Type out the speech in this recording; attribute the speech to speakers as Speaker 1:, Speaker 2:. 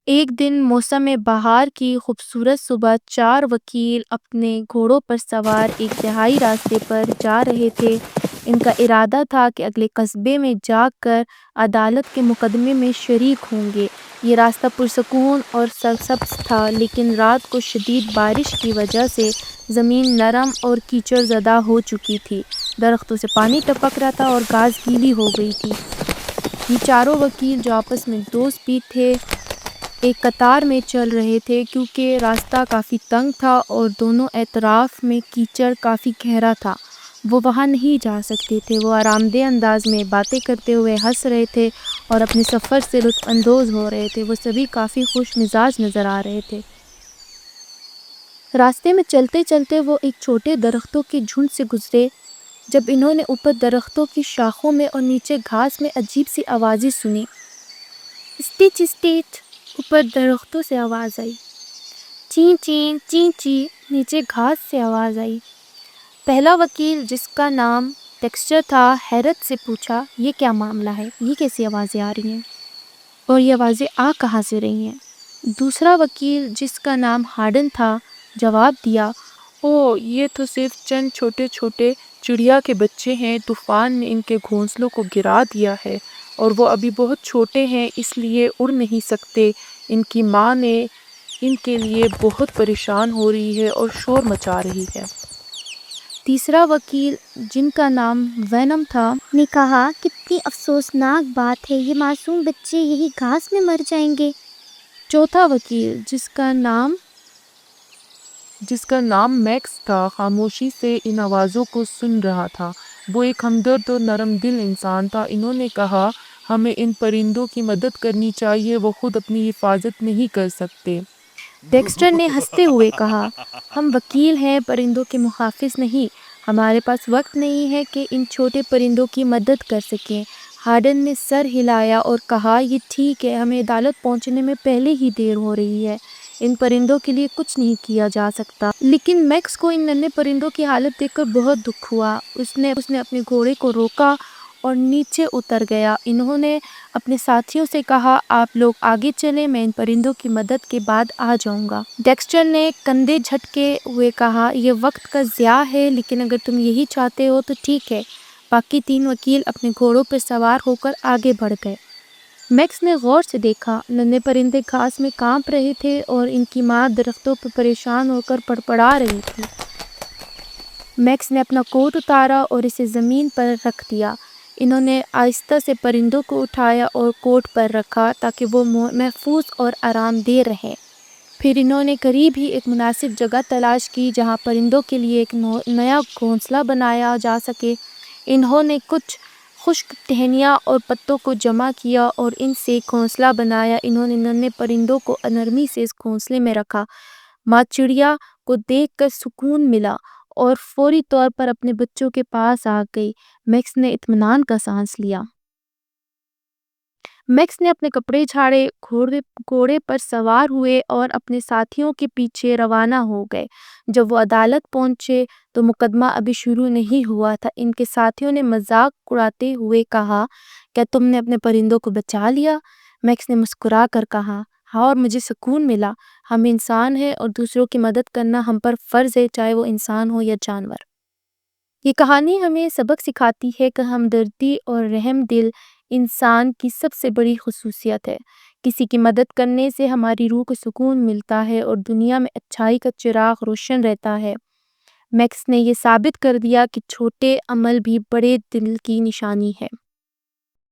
Speaker 1: ایک دن موسم بہار کی خوبصورت صبح 4 وکیل اپنے گھوڑوں پر سوار ایک تہائی راستے پر جا رہے تھے۔ ان کا ارادہ تھا کہ اگلے قصبے میں جا کر عدالت کے مقدمے میں شریک ہوں گے۔ یہ راستہ پرسکون اور سرسبز تھا، لیکن رات کو شدید بارش کی وجہ سے زمین نرم اور کیچڑ زدہ ہو چکی تھی۔ درختوں سے پانی ٹپک رہا تھا اور گھاس گیلی ہو گئی تھی۔ یہ چاروں وکیل، جو آپس میں دوست بھی تھے، ایک قطار میں چل رہے تھے کیونکہ راستہ کافی تنگ تھا اور دونوں اطراف میں کیچڑ کافی گہرا تھا۔ وہ وہاں نہیں جا سکتے تھے۔ وہ آرام دہ انداز میں باتیں کرتے ہوئے ہنس رہے تھے اور اپنے سفر سے لطف اندوز ہو رہے تھے۔ وہ سبھی کافی خوش مزاج نظر آ رہے تھے۔ راستے میں چلتے چلتے وہ ایک چھوٹے درختوں کے جھنڈ سے گزرے۔ جب انہوں نے اوپر درختوں کی شاخوں میں اور نیچے گھاس میں عجیب سی آوازیں سنیں۔ اسٹیچ اسٹیچ، اوپر درختوں سے آواز آئی۔ چین چین چین چین، نیچے گھاس سے آواز آئی۔ پہلا وکیل، جس کا نام ڈیکسٹر تھا، حیرت سے پوچھا، یہ کیا معاملہ ہے؟ یہ کیسی آوازیں آ رہی ہیں اور یہ آوازیں آ کہاں سے رہی ہیں؟ دوسرا وکیل، جس کا نام ہارڈن تھا، جواب دیا، یہ تو صرف چند چھوٹے چھوٹے چڑیا کے بچے ہیں۔ طوفان نے ان کے گھونسلوں کو گرا دیا ہے اور وہ ابھی بہت چھوٹے ہیں، اس لیے اڑ نہیں سکتے۔ ان کی ماں نے ان کے لیے بہت پریشان ہو رہی ہے اور شور مچا رہی ہے۔ تیسرا وکیل، جن کا نام وینم تھا، نے کہا، کتنی افسوسناک بات ہے، یہ معصوم بچے یہی گھاس میں مر جائیں گے۔ چوتھا وکیل، جس کا نام میکس تھا، خاموشی سے ان آوازوں کو سن رہا تھا۔ وہ ایک ہمدرد اور نرم دل انسان تھا۔ انہوں نے کہا، ہمیں ان پرندوں کی مدد کرنی چاہیے، وہ خود اپنی حفاظت نہیں کر سکتے۔ ڈیکسٹر نے ہنستے ہوئے کہا، ہم وکیل ہیں، پرندوں کے محافظ نہیں۔ ہمارے پاس وقت نہیں ہے کہ ان چھوٹے پرندوں کی مدد کر سکیں۔ ہارڈن نے سر ہلایا اور کہا، یہ ٹھیک ہے، ہمیں عدالت پہنچنے میں پہلے ہی دیر ہو رہی ہے۔ ان پرندوں کے لیے کچھ نہیں کیا جا سکتا۔ لیکن میکس کو ان ننھے پرندوں کی حالت دیکھ کر بہت دکھ ہوا۔ اس نے اپنے گھوڑے کو روکا اور نیچے اتر گیا۔ انہوں نے اپنے ساتھیوں سے کہا، آپ لوگ آگے چلیں، میں ان پرندوں کی مدد کے بعد آ جاؤں گا۔ ڈیکسٹر نے کندھے جھٹکے ہوئے کہا، یہ وقت کا ضیاع ہے، لیکن اگر تم یہی چاہتے ہو تو ٹھیک ہے۔ باقی 3 وکیل اپنے گھوڑوں پر سوار ہو کر آگے بڑھ گئے۔ میکس نے غور سے دیکھا، ننھے پرندے گھاس میں کانپ رہے تھے اور ان کی ماں درختوں پر پریشان ہو کر پڑپڑا رہی تھی۔ میکس نے اپنا کوٹ اتارا اور اسے زمین پر رکھ دیا۔ انہوں نے آہستہ سے پرندوں کو اٹھایا اور کوٹ پر رکھا تاکہ وہ محفوظ اور آرام دہ رہیں۔ پھر انہوں نے قریب ہی ایک مناسب جگہ تلاش کی جہاں پرندوں کے لیے ایک نیا گھونسلہ بنایا جا سکے۔ انہوں نے کچھ خشک ٹہنیاں اور پتوں کو جمع کیا اور ان سے گھونسلہ بنایا۔ انہوں نے ننھے پرندوں کو نرمی سے اس گھونسلے میں رکھا۔ ماں چڑیا کو دیکھ کر سکون ملا اور فوری طور پر اپنے بچوں کے پاس آ گئی۔ میکس نے اطمینان کا سانس لیا۔ میکس نے اپنے کپڑے جھاڑے، گھوڑے پر سوار ہوئے اور اپنے ساتھیوں کے پیچھے روانہ ہو گئے۔ جب وہ عدالت پہنچے تو مقدمہ ابھی شروع نہیں ہوا تھا۔ ان کے ساتھیوں نے مذاق اڑاتے ہوئے کہا، کیا تم نے اپنے پرندوں کو بچا لیا؟ میکس نے مسکرا کر کہا، ہاں، اور مجھے سکون ملا۔ ہم انسان ہیں اور دوسروں کی مدد کرنا ہم پر فرض ہے، چاہے وہ انسان ہو یا جانور۔ یہ کہانی ہمیں سبق سکھاتی ہے کہ ہمدردی اور رحم دل انسان کی سب سے بڑی خصوصیت ہے۔ کسی کی مدد کرنے سے ہماری روح کو سکون ملتا ہے اور دنیا میں اچھائی کا چراغ روشن رہتا ہے۔ میکس نے یہ ثابت کر دیا کہ چھوٹے عمل بھی بڑے دل کی نشانی ہے۔